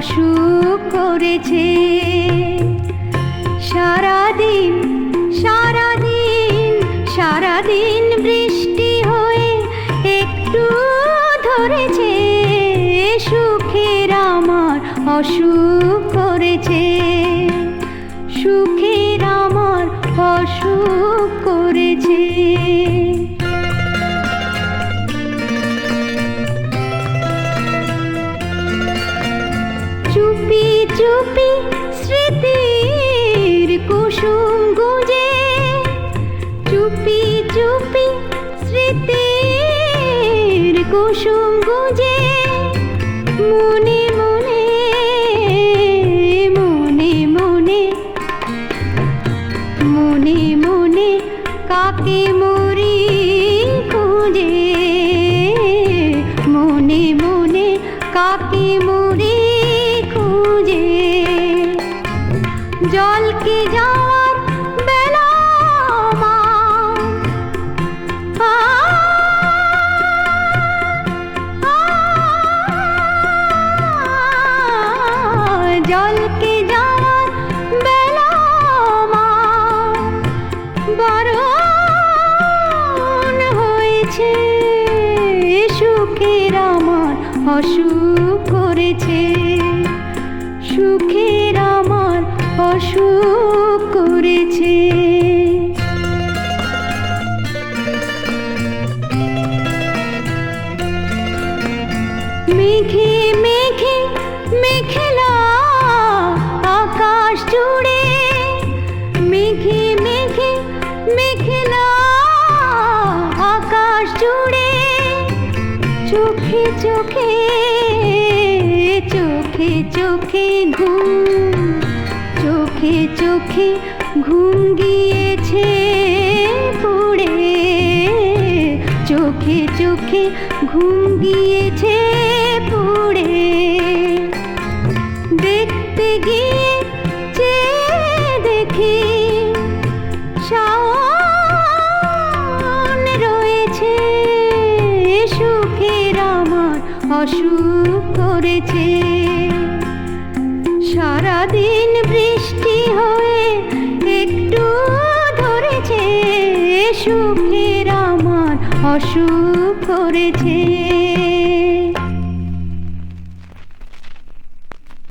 অসুখ করেছে। সারাদিন সারাদিন সারাদিন বৃষ্টি হয়ে একটু ধরেছে, সুখের আমার অসুখ করেছে, সুখের আমার অসুখ করেছে। চুপি চুপি স্মৃতির কুসুম গুজে, চুপি চুপি স্মৃতির কুসুম গুজে, মনে মনে মনে মনে মনে মনে কাকে মরি খুঁজে, মনে মনে কাকে মরি খুঁজে। জলকে যাওয়ার বেলা জলকে যাওয়ার বেলা বারণ হয়েছে, সুখের আমার অসুখ করেছে, সুখের আমার অসুখ করেছে। মেঘে মেঘে মেঘলা আকাশ জুড়ে, মেঘে মেঘে মেঘলা আকাশ জুড়ে, চোখে চোখে চোখে চোখে ঘুম, চোখে চোখে ঘুম গিয়েছে পুড়ে, চোখে চোখে ঘুম গিয়েছে পুড়ে। দেখতে গিয়ে চেয়ে দেখি শাওন রয়েছে, সুখের আমার অসুখ করেছে। সারাদিন বৃষ্টি হয়ে একটু ধরেছে, সুখের আমার অসুখ করেছে।